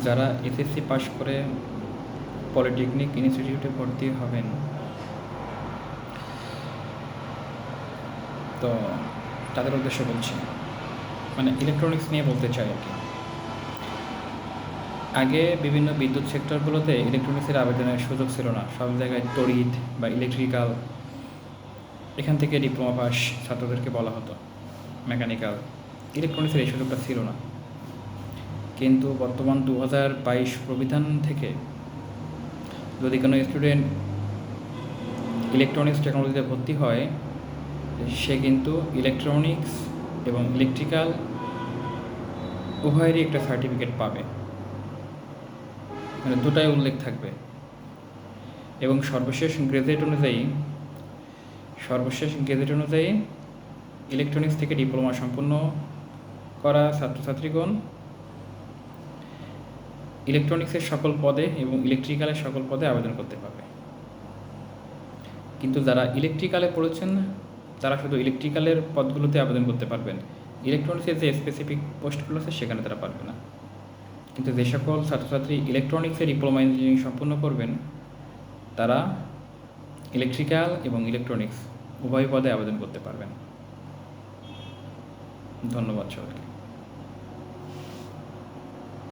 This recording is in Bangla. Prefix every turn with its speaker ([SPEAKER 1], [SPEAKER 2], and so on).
[SPEAKER 1] যারা এসএসসি পাশ করে পলিটেকনিক ইনস্টিটিউটে ভর্তি হবেন, তো তাদের উদ্দেশ্যে বলছি, মানে ইলেকট্রনিক্স নিয়ে বলতে চাই আর কি। আগে বিভিন্ন বিদ্যুৎ সেক্টরগুলোতে ইলেকট্রনিক্সের আবেদনের সুযোগ ছিল না। সব জায়গায় তড়িৎ বা ইলেকট্রিক্যাল, এখান থেকে ডিপ্লোমা পাস ছাত্রদেরকে বলা হতো। মেকানিক্যাল, ইলেকট্রনিক্সের এই সুযোগটা ছিল না। কিন্তু বর্তমান 2022 প্রবিধান থেকে যদি কোনো স্টুডেন্ট ইলেকট্রনিক্স টেকনোলজিতে ভর্তি হয়, সে কিন্তু ইলেকট্রনিক্স এবং ইলেকট্রিক্যাল উভয়েরই একটা সার্টিফিকেট পাবে, মানে দুটাই উল্লেখ থাকবে। এবং সর্বশেষ গেজেট অনুযায়ী ইলেকট্রনিক্স থেকে ডিপ্লোমা সম্পন্ন করা ছাত্রছাত্রীগণ ইলেকট্রনিক্সের সকল পদে এবং ইলেকট্রিক্যালের সকল পদে আবেদন করতে পারবে। কিন্তু যারা ইলেকট্রিক্যালে পড়েছেন তারা শুধু ইলেকট্রিক্যালের পদগুলোতে আবেদন করতে পারবেন, ইলেকট্রনিক্সের যে স্পেসিফিক পোস্টগুলো আছে সেখানে তারা পারবে না। কিন্তু যে সকল ছাত্রছাত্রী ইলেকট্রনিক্সে ডিপ্লোমা ইঞ্জিনিয়ারিং সম্পূর্ণ করবেন, তারা ইলেকট্রিক্যাল এবং ইলেকট্রনিক্স উভয় পদে আবেদন করতে পারবেন। ধন্যবাদ সবাইকে।